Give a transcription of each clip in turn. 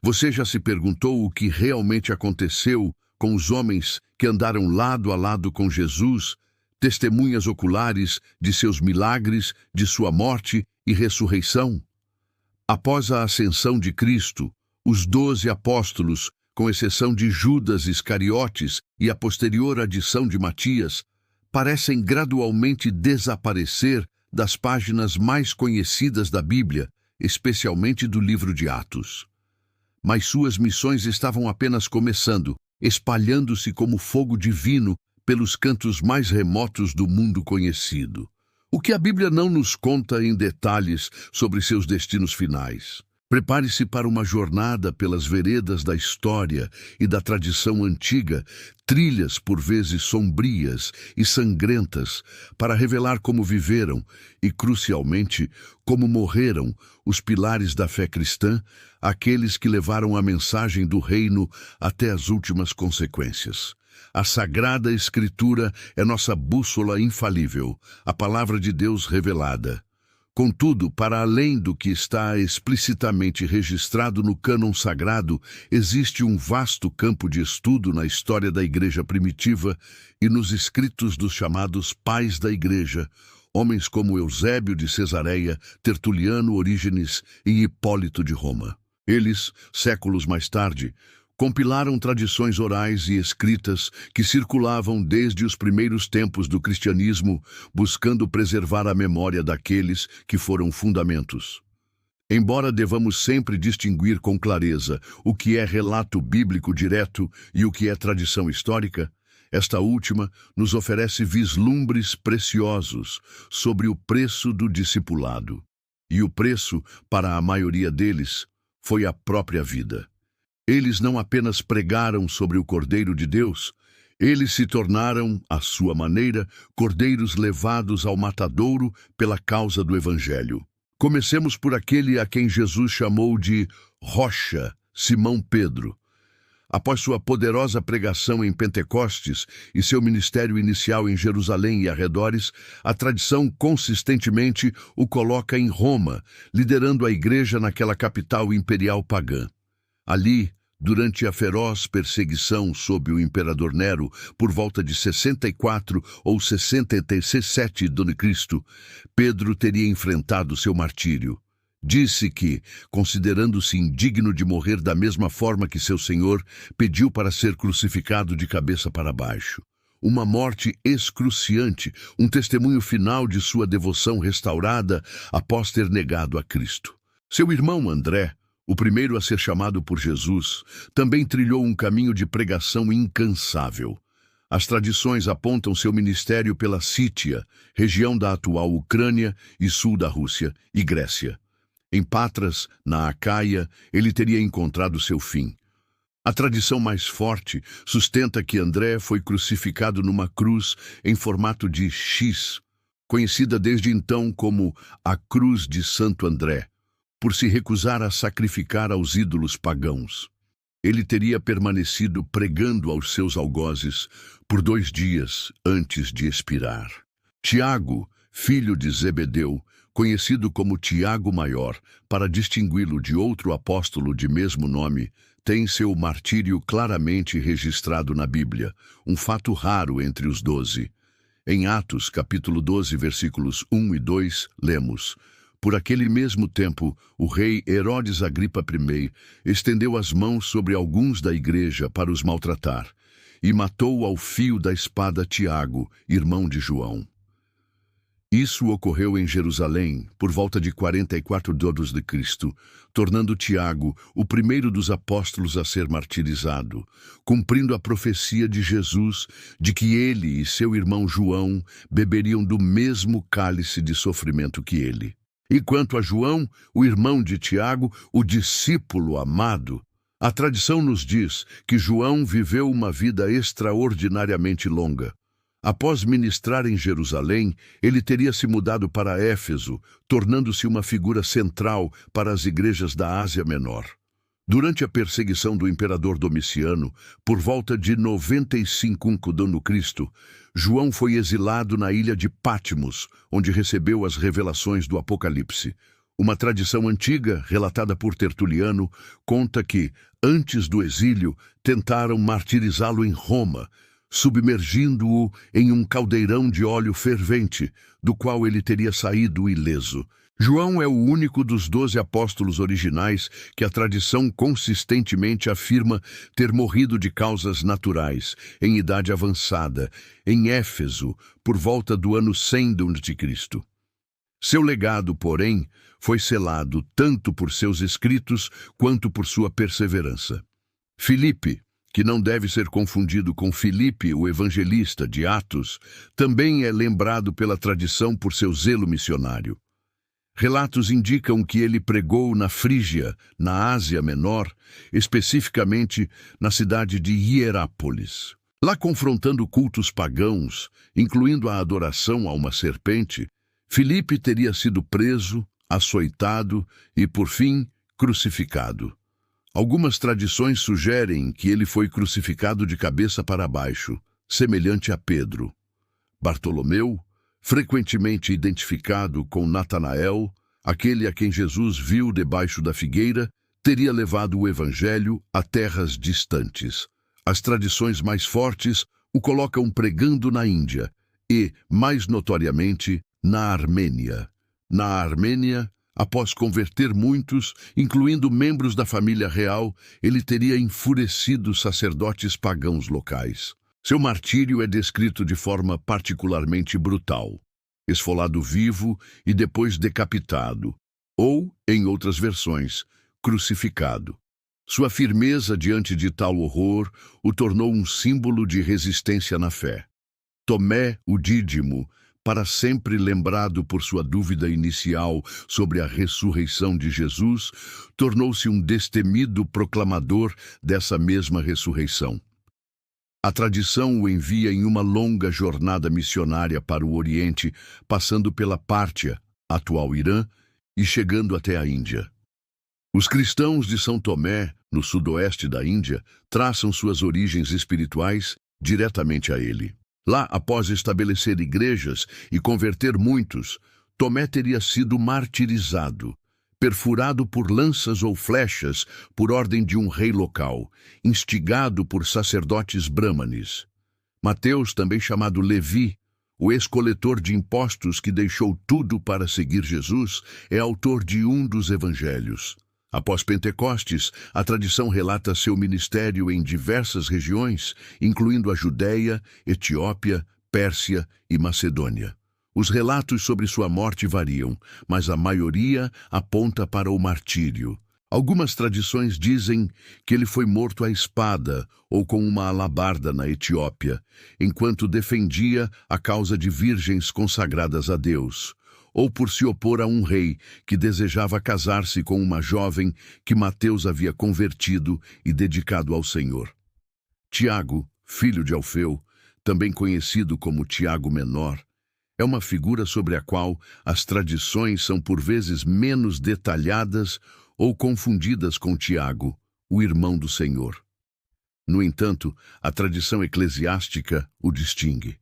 Você já se perguntou o que realmente aconteceu com os homens que andaram lado a lado com Jesus, testemunhas oculares de seus milagres, de sua morte e ressurreição? Após a ascensão de Cristo, os 12 apóstolos, com exceção de Judas Iscariotes e a posterior adição de Matias, parecem gradualmente desaparecer das páginas mais conhecidas da Bíblia, especialmente do livro de Atos. Mas suas missões estavam apenas começando, espalhando-se como fogo divino pelos cantos mais remotos do mundo conhecido. O que a Bíblia não nos conta em detalhes sobre seus destinos finais. Prepare-se para uma jornada pelas veredas da história e da tradição antiga, trilhas por vezes sombrias e sangrentas, para revelar como viveram e, crucialmente, como morreram os pilares da fé cristã, aqueles que levaram a mensagem do reino até as últimas consequências. A Sagrada Escritura é nossa bússola infalível, a Palavra de Deus revelada. Contudo, para além do que está explicitamente registrado no cânon sagrado, existe um vasto campo de estudo na história da Igreja primitiva e nos escritos dos chamados pais da Igreja, homens como Eusébio de Cesareia, Tertuliano, Orígenes e Hipólito de Roma. Eles, séculos mais tarde, compilaram tradições orais e escritas que circulavam desde os primeiros tempos do cristianismo, buscando preservar a memória daqueles que foram fundamentos. Embora devamos sempre distinguir com clareza o que é relato bíblico direto e o que é tradição histórica, esta última nos oferece vislumbres preciosos sobre o preço do discipulado. E o preço, para a maioria deles, foi a própria vida. Eles não apenas pregaram sobre o Cordeiro de Deus, eles se tornaram, à sua maneira, cordeiros levados ao matadouro pela causa do Evangelho. Comecemos por aquele a quem Jesus chamou de Rocha, Simão Pedro. Após sua poderosa pregação em Pentecostes e seu ministério inicial em Jerusalém e arredores, a tradição consistentemente o coloca em Roma, liderando a igreja naquela capital imperial pagã. Ali, durante a feroz perseguição sob o imperador Nero, por volta de 64 ou 67 d.C., Pedro teria enfrentado seu martírio. Disse que, considerando-se indigno de morrer da mesma forma que seu Senhor, pediu para ser crucificado de cabeça para baixo. Uma morte excruciante, um testemunho final de sua devoção restaurada após ter negado a Cristo. Seu irmão André, o primeiro a ser chamado por Jesus, também trilhou um caminho de pregação incansável. As tradições apontam seu ministério pela Sítia, região da atual Ucrânia e sul da Rússia e Grécia. Em Patras, na Acaia, ele teria encontrado seu fim. A tradição mais forte sustenta que André foi crucificado numa cruz em formato de X, conhecida desde então como a Cruz de Santo André, por se recusar a sacrificar aos ídolos pagãos. Ele teria permanecido pregando aos seus algozes por 2 dias antes de expirar. Tiago, filho de Zebedeu, conhecido como Tiago Maior, para distingui-lo de outro apóstolo de mesmo nome, tem seu martírio claramente registrado na Bíblia, um fato raro entre os 12. Em Atos, capítulo 12, versículos 1 e 2, lemos: Por aquele mesmo tempo, o rei Herodes Agripa I estendeu as mãos sobre alguns da igreja para os maltratar, e matou ao fio da espada Tiago, irmão de João. Isso ocorreu em Jerusalém, por volta de 44 d.C., tornando Tiago o primeiro dos apóstolos a ser martirizado, cumprindo a profecia de Jesus de que ele e seu irmão João beberiam do mesmo cálice de sofrimento que ele. E quanto a João, o irmão de Tiago, o discípulo amado, a tradição nos diz que João viveu uma vida extraordinariamente longa. Após ministrar em Jerusalém, ele teria se mudado para Éfeso, tornando-se uma figura central para as igrejas da Ásia Menor. Durante a perseguição do imperador Domiciano, por volta de 95 d.C., João foi exilado na ilha de Patmos, onde recebeu as revelações do Apocalipse. Uma tradição antiga, relatada por Tertuliano, conta que, antes do exílio, tentaram martirizá-lo em Roma, submergindo-o em um caldeirão de óleo fervente, do qual ele teria saído ileso. João é o único dos 12 apóstolos originais que a tradição consistentemente afirma ter morrido de causas naturais, em idade avançada, em Éfeso, por volta do ano 100 d.C. Seu legado, porém, foi selado tanto por seus escritos quanto por sua perseverança. Filipe, que não deve ser confundido com Filipe, o evangelista de Atos, também é lembrado pela tradição por seu zelo missionário. Relatos indicam que ele pregou na Frígia, na Ásia Menor, especificamente na cidade de Hierápolis. Lá, confrontando cultos pagãos, incluindo a adoração a uma serpente, Filipe teria sido preso, açoitado e, por fim, crucificado. Algumas tradições sugerem que ele foi crucificado de cabeça para baixo, semelhante a Pedro. Bartolomeu, frequentemente identificado com Natanael, aquele a quem Jesus viu debaixo da figueira, teria levado o evangelho a terras distantes. As tradições mais fortes o colocam pregando na Índia e, mais notoriamente, na Armênia. Na Armênia, após converter muitos, incluindo membros da família real, ele teria enfurecido sacerdotes pagãos locais. Seu martírio é descrito de forma particularmente brutal: esfolado vivo e depois decapitado, ou, em outras versões, crucificado. Sua firmeza diante de tal horror o tornou um símbolo de resistência na fé. Tomé, o Dídimo, para sempre lembrado por sua dúvida inicial sobre a ressurreição de Jesus, tornou-se um destemido proclamador dessa mesma ressurreição. A tradição o envia em uma longa jornada missionária para o Oriente, passando pela Pártia, atual Irã, e chegando até a Índia. Os cristãos de São Tomé, no sudoeste da Índia, traçam suas origens espirituais diretamente a ele. Lá, após estabelecer igrejas e converter muitos, Tomé teria sido martirizado, perfurado por lanças ou flechas por ordem de um rei local, instigado por sacerdotes brâmanes. Mateus, também chamado Levi, o ex-coletor de impostos que deixou tudo para seguir Jesus, é autor de um dos evangelhos. Após Pentecostes, a tradição relata seu ministério em diversas regiões, incluindo a Judéia, Etiópia, Pérsia e Macedônia. Os relatos sobre sua morte variam, mas a maioria aponta para o martírio. Algumas tradições dizem que ele foi morto à espada ou com uma alabarda na Etiópia, enquanto defendia a causa de virgens consagradas a Deus, ou por se opor a um rei que desejava casar-se com uma jovem que Mateus havia convertido e dedicado ao Senhor. Tiago, filho de Alfeu, também conhecido como Tiago Menor, é uma figura sobre a qual as tradições são por vezes menos detalhadas ou confundidas com Tiago, o irmão do Senhor. No entanto, a tradição eclesiástica o distingue.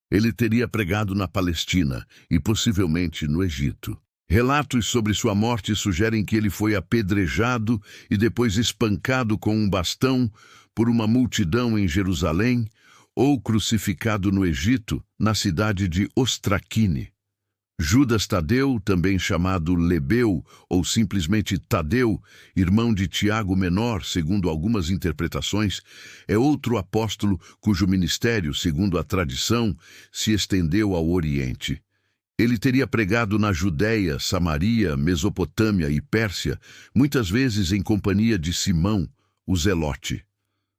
Ele teria pregado na Palestina e possivelmente no Egito. Relatos sobre sua morte sugerem que ele foi apedrejado e depois espancado com um bastão por uma multidão em Jerusalém, ou crucificado no Egito, na cidade de Ostraquine. Judas Tadeu, também chamado Lebeu ou simplesmente Tadeu, irmão de Tiago Menor, segundo algumas interpretações, é outro apóstolo cujo ministério, segundo a tradição, se estendeu ao Oriente. Ele teria pregado na Judéia, Samaria, Mesopotâmia e Pérsia, muitas vezes em companhia de Simão, o Zelote.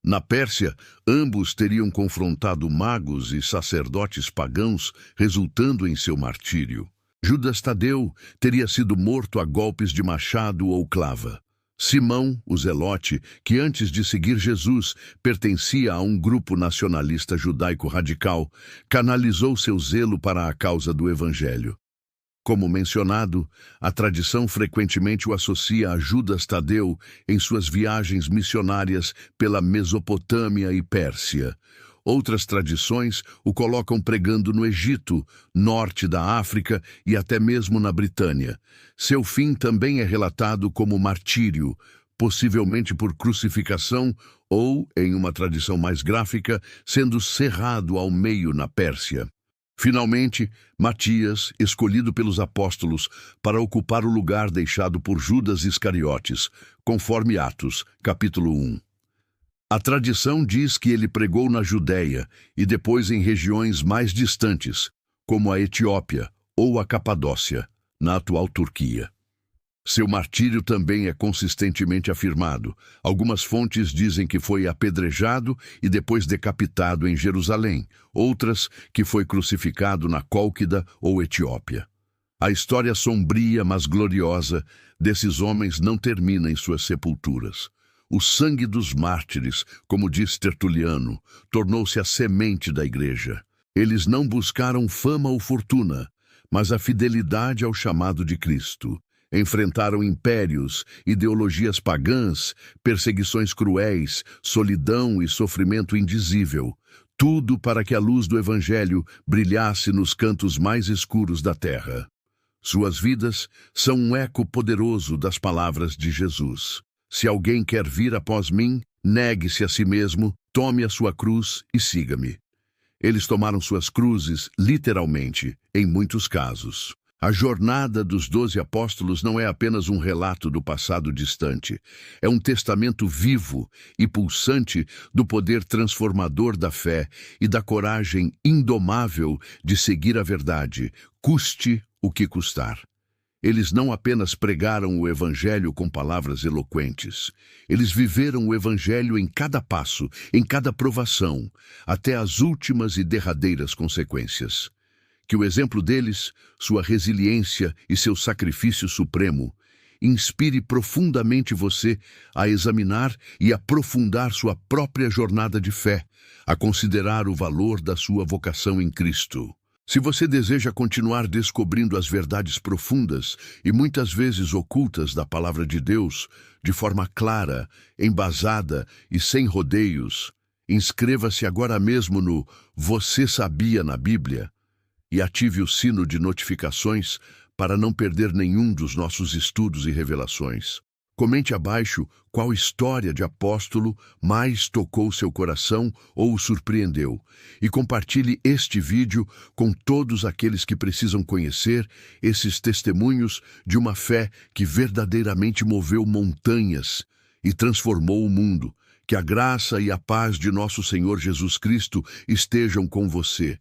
Na Pérsia, ambos teriam confrontado magos e sacerdotes pagãos, resultando em seu martírio. Judas Tadeu teria sido morto a golpes de machado ou clava. Simão, o Zelote, que antes de seguir Jesus pertencia a um grupo nacionalista judaico radical, canalizou seu zelo para a causa do Evangelho. Como mencionado, a tradição frequentemente o associa a Judas Tadeu em suas viagens missionárias pela Mesopotâmia e Pérsia, Outras tradições o colocam pregando no Egito, norte da África e até mesmo na Britânia. Seu fim também é relatado como martírio, possivelmente por crucificação ou, em uma tradição mais gráfica, sendo cerrado ao meio na Pérsia. Finalmente, Matias, escolhido pelos apóstolos para ocupar o lugar deixado por Judas Iscariotes, conforme Atos, capítulo 1. A tradição diz que ele pregou na Judéia e depois em regiões mais distantes, como a Etiópia ou a Capadócia, na atual Turquia. Seu martírio também é consistentemente afirmado. Algumas fontes dizem que foi apedrejado e depois decapitado em Jerusalém, outras que foi crucificado na Cólquida ou Etiópia. A história sombria, mas gloriosa, desses homens não termina em suas sepulturas. O sangue dos mártires, como diz Tertuliano, tornou-se a semente da igreja. Eles não buscaram fama ou fortuna, mas a fidelidade ao chamado de Cristo. Enfrentaram impérios, ideologias pagãs, perseguições cruéis, solidão e sofrimento indizível. Tudo para que a luz do Evangelho brilhasse nos cantos mais escuros da terra. Suas vidas são um eco poderoso das palavras de Jesus. Se alguém quer vir após mim, negue-se a si mesmo, tome a sua cruz e siga-me. Eles tomaram suas cruzes, literalmente, em muitos casos. A jornada dos 12 apóstolos não é apenas um relato do passado distante. É um testamento vivo e pulsante do poder transformador da fé e da coragem indomável de seguir a verdade, custe o que custar. Eles não apenas pregaram o Evangelho com palavras eloquentes. Eles viveram o Evangelho em cada passo, em cada provação, até as últimas e derradeiras consequências. Que o exemplo deles, sua resiliência e seu sacrifício supremo, inspire profundamente você a examinar e aprofundar sua própria jornada de fé, a considerar o valor da sua vocação em Cristo. Se você deseja continuar descobrindo as verdades profundas e muitas vezes ocultas da Palavra de Deus, de forma clara, embasada e sem rodeios, inscreva-se agora mesmo no Você Sabia na Bíblia e ative o sino de notificações para não perder nenhum dos nossos estudos e revelações. Comente abaixo qual história de apóstolo mais tocou seu coração ou o surpreendeu e compartilhe este vídeo com todos aqueles que precisam conhecer esses testemunhos de uma fé que verdadeiramente moveu montanhas e transformou o mundo. Que a graça e a paz de nosso Senhor Jesus Cristo estejam com você.